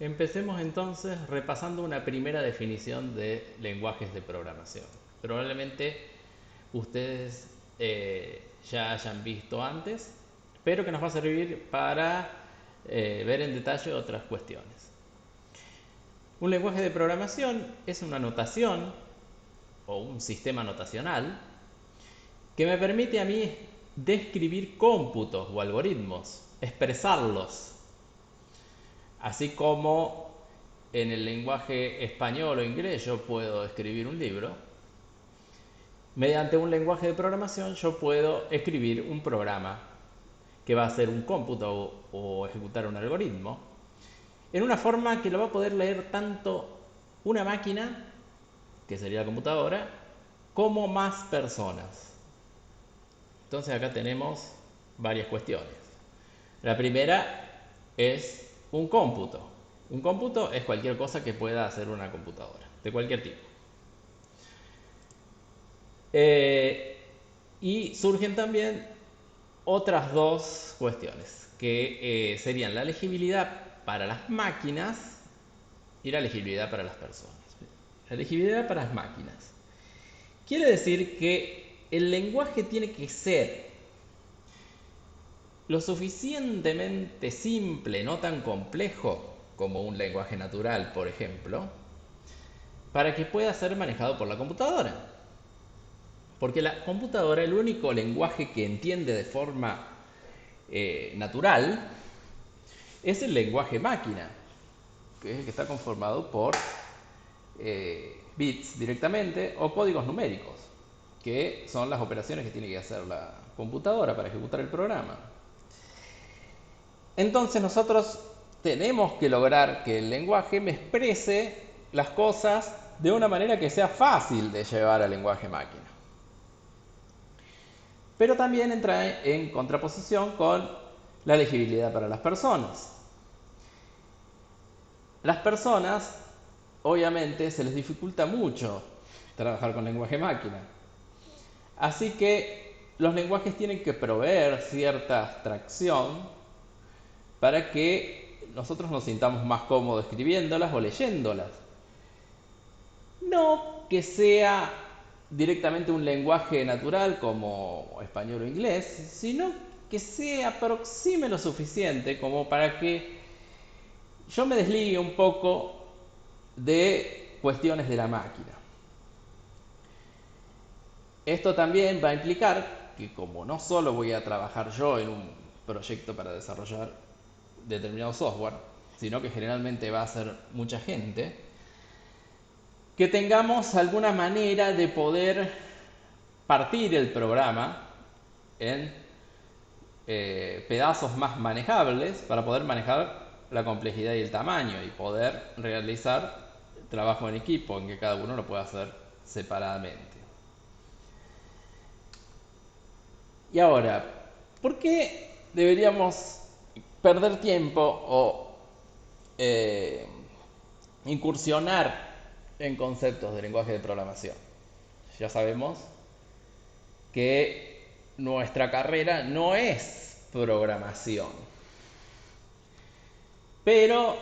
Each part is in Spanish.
Empecemos entonces repasando una primera definición de lenguajes de programación. Probablemente ustedes ya hayan visto antes, pero que nos va a servir para ver en detalle otras cuestiones. Un lenguaje de programación es una notación o un sistema notacional que me permite a mí describir cómputos o algoritmos, expresarlos, así como en el lenguaje español o inglés yo puedo escribir un libro. Mediante un lenguaje de programación yo puedo escribir un programa que va a hacer un cómputo o ejecutar un algoritmo en una forma que lo va a poder leer tanto una máquina, que sería la computadora, como más personas. Entonces acá tenemos varias cuestiones. La primera es un cómputo. Un cómputo es cualquier cosa que pueda hacer una computadora, de cualquier tipo. Y surgen también otras dos cuestiones, que serían la legibilidad para las máquinas y la legibilidad para las personas. La legibilidad para las máquinas quiere decir que el lenguaje tiene que ser lo suficientemente simple, no tan complejo como un lenguaje natural, por ejemplo, para que pueda ser manejado por la computadora. Porque la computadora, el único lenguaje que entiende de forma natural, es el lenguaje máquina, que es el que está conformado por bits directamente o códigos numéricos, que son las operaciones que tiene que hacer la computadora para ejecutar el programa. Entonces nosotros tenemos que lograr que el lenguaje me exprese las cosas de una manera que sea fácil de llevar al lenguaje máquina. Pero también entra en contraposición con la legibilidad para las personas. Las personas, obviamente, se les dificulta mucho trabajar con lenguaje máquina. Así que los lenguajes tienen que proveer cierta abstracción para que nosotros nos sintamos más cómodos escribiéndolas o leyéndolas. No que sea directamente un lenguaje natural como español o inglés, sino que se aproxime lo suficiente como para que yo me desligue un poco de cuestiones de la máquina. Esto también va a implicar que como no solo voy a trabajar yo en un proyecto para desarrollar determinado software, sino que generalmente va a ser mucha gente, que tengamos alguna manera de poder partir el programa en pedazos más manejables para poder manejar la complejidad y el tamaño y poder realizar trabajo en equipo en que cada uno lo pueda hacer separadamente. Y ahora, ¿por qué deberíamos perder tiempo o eh, incursionar en conceptos de lenguaje de programación? Ya sabemos que nuestra carrera no es programación, pero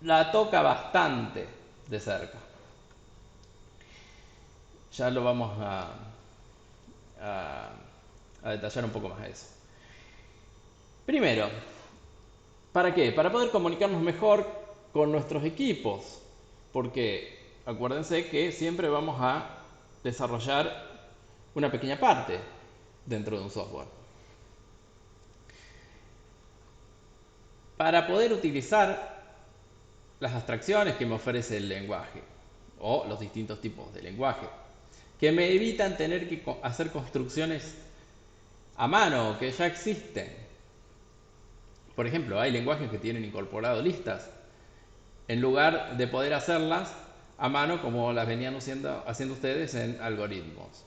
la toca bastante de cerca. Ya lo vamos a, a detallar un poco más eso. Primero, ¿para qué? Para poder comunicarnos mejor con nuestros equipos, porque acuérdense que siempre vamos a desarrollar una pequeña parte dentro de un software. Para poder utilizar las abstracciones que me ofrece el lenguaje o los distintos tipos de lenguaje, que me evitan tener que hacer construcciones a mano que ya existen. Por ejemplo, hay lenguajes que tienen incorporado listas en lugar de poder hacerlas a mano como las venían haciendo ustedes en algoritmos,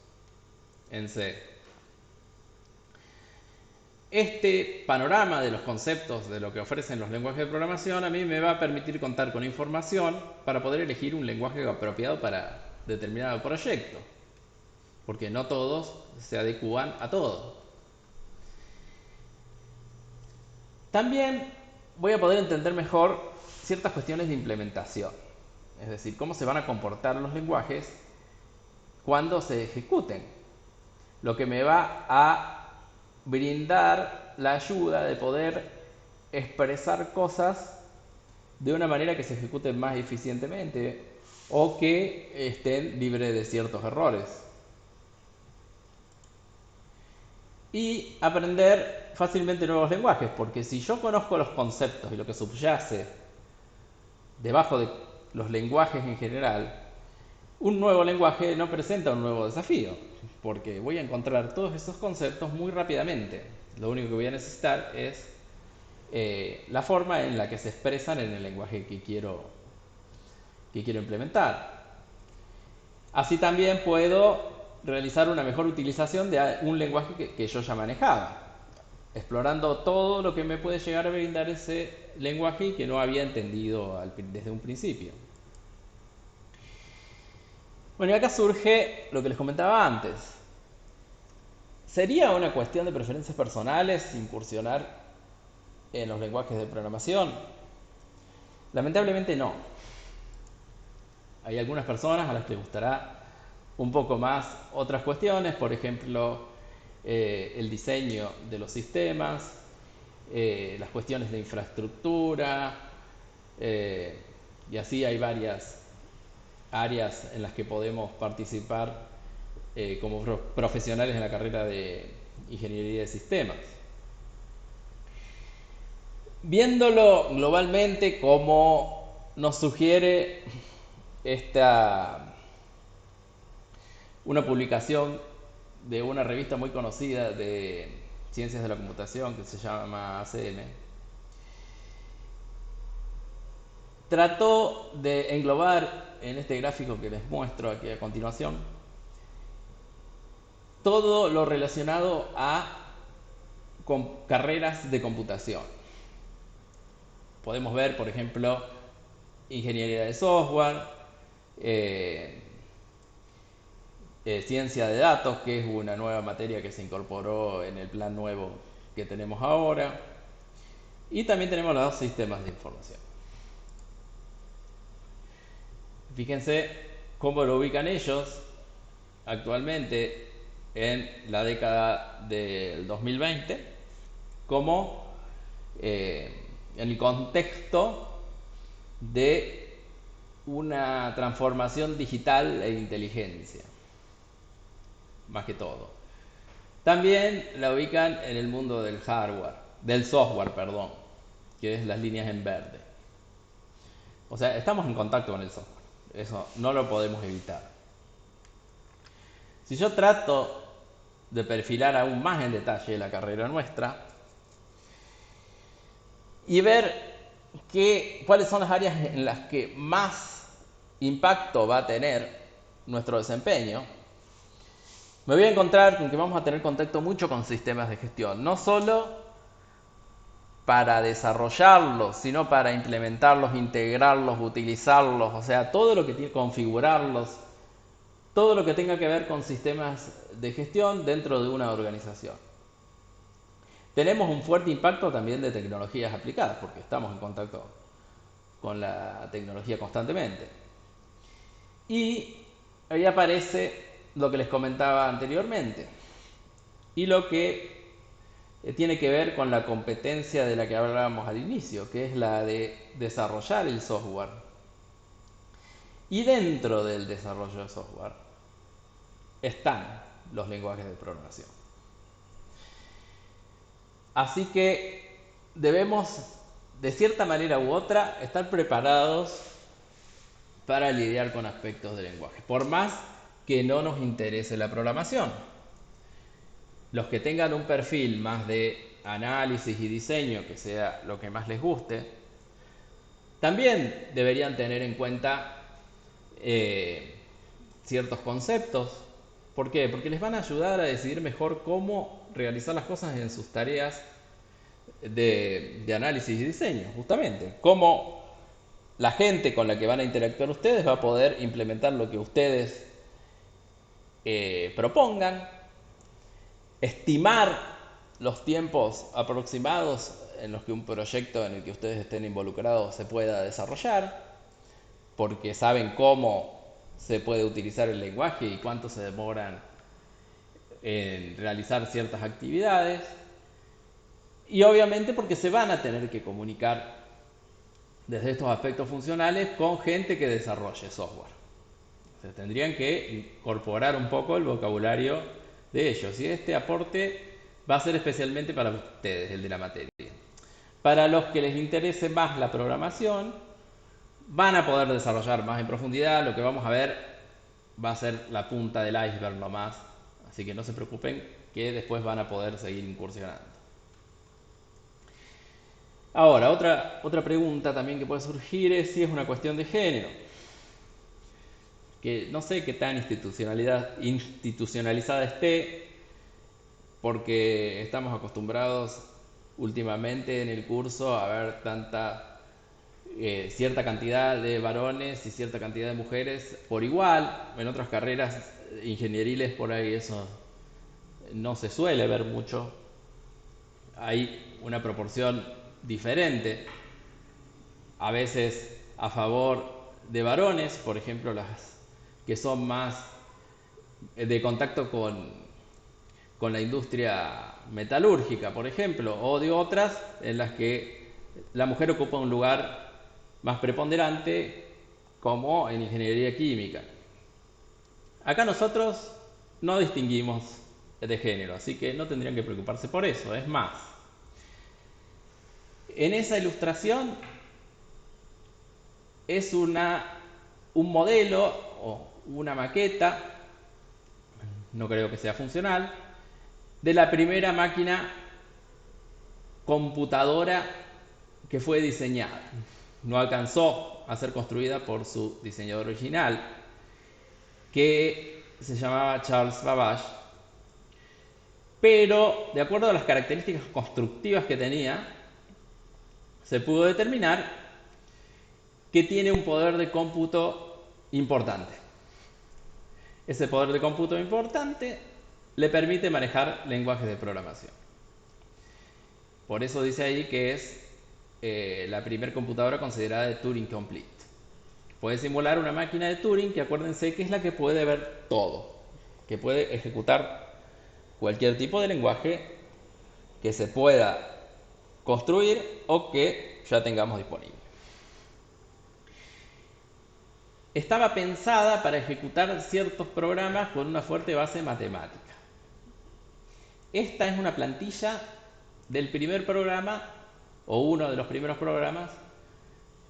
en C. Este panorama de los conceptos de lo que ofrecen los lenguajes de programación a mí me va a permitir contar con información para poder elegir un lenguaje apropiado para determinado proyecto, porque no todos se adecúan a todo. También voy a poder entender mejor ciertas cuestiones de implementación. Es decir, cómo se van a comportar los lenguajes cuando se ejecuten. Lo que me va a brindar la ayuda de poder expresar cosas de una manera que se ejecuten más eficientemente o que estén libres de ciertos errores. Y aprender fácilmente nuevos lenguajes, porque si yo conozco los conceptos y lo que subyace debajo de los lenguajes en general, un nuevo lenguaje no presenta un nuevo desafío, porque voy a encontrar todos esos conceptos muy rápidamente. Lo único que voy a necesitar es la forma en la que se expresan en el lenguaje que quiero implementar. Así también puedo realizar una mejor utilización de un lenguaje que yo ya manejaba, explorando todo lo que me puede llegar a brindar ese lenguaje y que no había entendido desde un principio. Bueno, y acá surge lo que les comentaba antes. ¿Sería una cuestión de preferencias personales incursionar en los lenguajes de programación? Lamentablemente no. Hay algunas personas a las que les gustará un poco más otras cuestiones, por ejemplo, el diseño de los sistemas, las cuestiones de infraestructura, y así hay varias áreas en las que podemos participar como profesionales en la carrera de ingeniería de sistemas. Viéndolo globalmente, como nos sugiere una publicación de una revista muy conocida de ciencias de la computación que se llama ACM, trató de englobar en este gráfico que les muestro aquí a continuación todo lo relacionado con carreras de computación. Podemos ver, por ejemplo, ingeniería de software, ciencia de datos, que es una nueva materia que se incorporó en el plan nuevo que tenemos ahora, y también tenemos los sistemas de información. Fíjense cómo lo ubican ellos actualmente en la década del 2020 como en el contexto de una transformación digital e inteligencia, más que todo. También la ubican en el mundo del software, perdón, que es las líneas en verde. O sea, estamos en contacto con el software, eso no lo podemos evitar. Si yo trato de perfilar aún más en detalle la carrera nuestra y ver cuáles son las áreas en las que más impacto va a tener nuestro desempeño, me voy a encontrar con que vamos a tener contacto mucho con sistemas de gestión, no solo para desarrollarlos, sino para implementarlos, integrarlos, utilizarlos, o sea, todo lo que tiene, configurarlos, todo lo que tenga que ver con sistemas de gestión dentro de una organización. Tenemos un fuerte impacto también de tecnologías aplicadas, porque estamos en contacto con la tecnología constantemente. Y ahí aparece lo que les comentaba anteriormente, y lo que tiene que ver con la competencia de la que hablábamos al inicio, que es la de desarrollar el software. Y dentro del desarrollo de software están los lenguajes de programación. Así que debemos, de cierta manera u otra, estar preparados para lidiar con aspectos del lenguaje, por más que no nos interese la programación. Los que tengan un perfil más de análisis y diseño, que sea lo que más les guste, también deberían tener en cuenta ciertos conceptos. ¿Por qué? Porque les van a ayudar a decidir mejor cómo realizar las cosas en sus tareas de análisis y diseño, justamente. Cómo la gente con la que van a interactuar ustedes va a poder implementar lo que ustedes propongan, estimar los tiempos aproximados en los que un proyecto en el que ustedes estén involucrados se pueda desarrollar, porque saben cómo se puede utilizar el lenguaje y cuánto se demoran en realizar ciertas actividades, y obviamente porque se van a tener que comunicar desde estos aspectos funcionales con gente que desarrolle software. Se tendrían que incorporar un poco el vocabulario de ellos, y este aporte va a ser especialmente para ustedes, el de la materia. Para los que les interese más la programación, van a poder desarrollar más en profundidad. Lo que vamos a ver va a ser la punta del iceberg nomás, así que no se preocupen que después van a poder seguir incursionando. Ahora, otra pregunta también que puede surgir es si es una cuestión de género, que no sé qué tan institucionalizada esté, porque estamos acostumbrados últimamente en el curso a ver cierta cantidad de varones y cierta cantidad de mujeres por igual. En otras carreras ingenieriles por ahí eso no se suele ver mucho. Hay una proporción diferente, a veces a favor de varones, por ejemplo las que son más de contacto con la industria metalúrgica, por ejemplo, o de otras en las que la mujer ocupa un lugar más preponderante, como en ingeniería química. Acá nosotros no distinguimos de género, así que no tendrían que preocuparse por eso. Es más, en esa ilustración es un modelo o una maqueta, no creo que sea funcional, de la primera máquina computadora que fue diseñada. No alcanzó a ser construida por su diseñador original, que se llamaba Charles Babbage, pero de acuerdo a las características constructivas que tenía, se pudo determinar que tiene un poder de cómputo importante. Ese poder de cómputo importante le permite manejar lenguajes de programación. Por eso dice ahí que es la primera computadora considerada de Turing Complete. Puede simular una máquina de Turing, que acuérdense que es la que puede ver todo, que puede ejecutar cualquier tipo de lenguaje que se pueda construir o que ya tengamos disponible. Estaba pensada para ejecutar ciertos programas con una fuerte base matemática. Esta es una plantilla del primer programa, o uno de los primeros programas,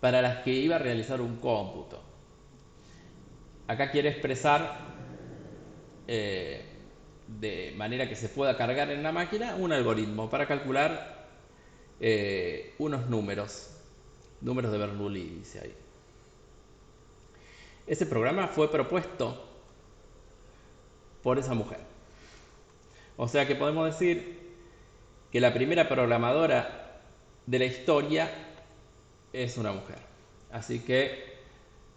para las que iba a realizar un cómputo. Acá quiere expresar de manera que se pueda cargar en la máquina un algoritmo para calcular unos números de Bernoulli, dice ahí. Ese programa fue propuesto por esa mujer. O sea que podemos decir que la primera programadora de la historia es una mujer. Así que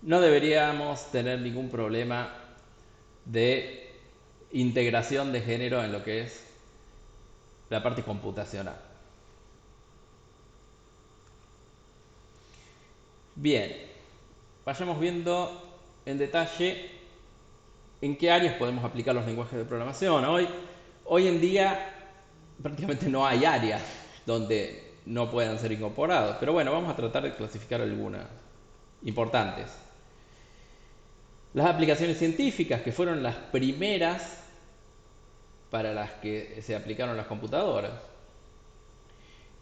no deberíamos tener ningún problema de integración de género en lo que es la parte computacional. Bien, vayamos viendo en detalle en qué áreas podemos aplicar los lenguajes de programación. Hoy en día prácticamente no hay áreas donde no puedan ser incorporados, pero bueno, vamos a tratar de clasificar algunas importantes. Las aplicaciones científicas, que fueron las primeras para las que se aplicaron las computadoras.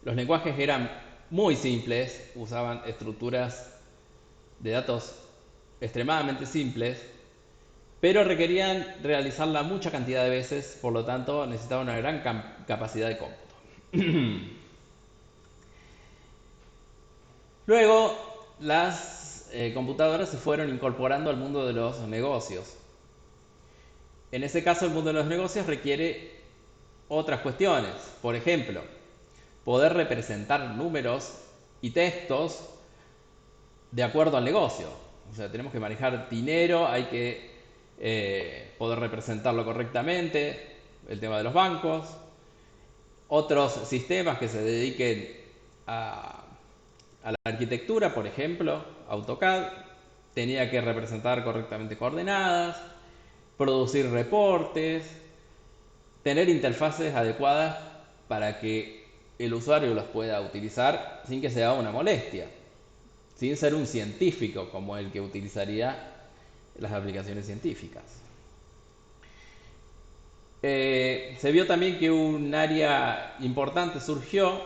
Los lenguajes eran muy simples, usaban estructuras de datos extremadamente simples, pero requerían realizarla mucha cantidad de veces, por lo tanto necesitaban una gran capacidad de cómputo. Luego, las computadoras se fueron incorporando al mundo de los negocios. En ese caso, el mundo de los negocios requiere otras cuestiones. Por ejemplo, poder representar números y textos de acuerdo al negocio. O sea, tenemos que manejar dinero, hay que poder representarlo correctamente, el tema de los bancos, otros sistemas que se dediquen a, a la arquitectura, por ejemplo, AutoCAD, tenía que representar correctamente coordenadas, producir reportes, tener interfaces adecuadas para que el usuario los pueda utilizar sin que sea una molestia, sin ser un científico como el que utilizaría las aplicaciones científicas. Se vio también que un área importante surgió,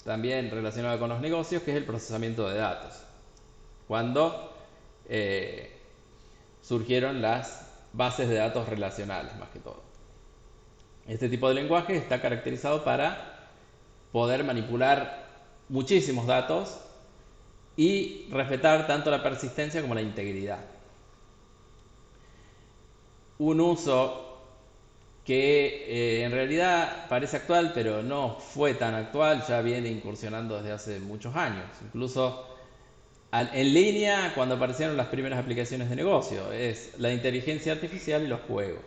también relacionada con los negocios, que es el procesamiento de datos. Cuando surgieron las bases de datos relacionales, más que todo. Este tipo de lenguaje está caracterizado para poder manipular muchísimos datos y respetar tanto la persistencia como la integridad. Un uso que en realidad parece actual, pero no fue tan actual, ya viene incursionando desde hace muchos años. Incluso en línea, cuando aparecieron las primeras aplicaciones de negocio, es la inteligencia artificial y los juegos.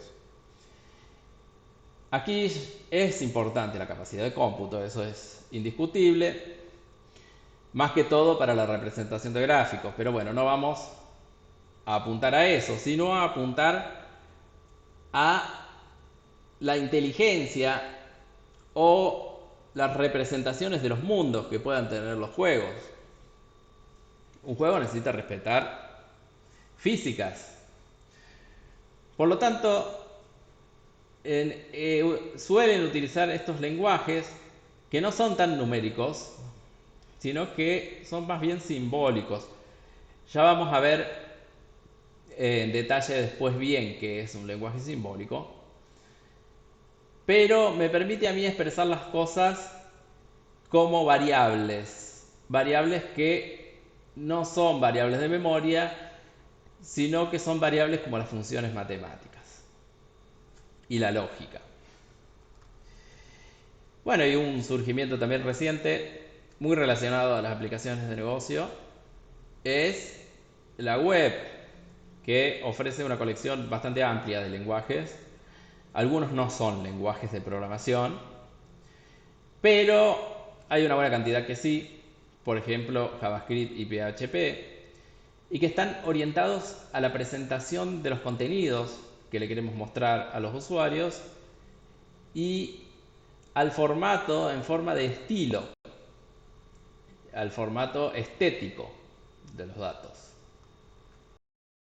Aquí es importante la capacidad de cómputo, eso es indiscutible, más que todo para la representación de gráficos, pero bueno, no vamos a apuntar a eso, sino a apuntar a la inteligencia o las representaciones de los mundos que puedan tener los juegos. Un juego necesita respetar físicas. Por lo tanto, suelen utilizar estos lenguajes que no son tan numéricos, sino que son más bien simbólicos. Ya vamos a ver en detalle después bien qué es un lenguaje simbólico, pero me permite a mí expresar las cosas como variables, variables que no son variables de memoria, sino que son variables como las funciones matemáticas y la lógica. Bueno, y un surgimiento también reciente, muy relacionado a las aplicaciones de negocio, es la web, que ofrece una colección bastante amplia de lenguajes. Algunos no son lenguajes de programación, pero hay una buena cantidad que sí, por ejemplo JavaScript y PHP, y que están orientados a la presentación de los contenidos que le queremos mostrar a los usuarios y al formato en forma de estilo, al formato estético de los datos.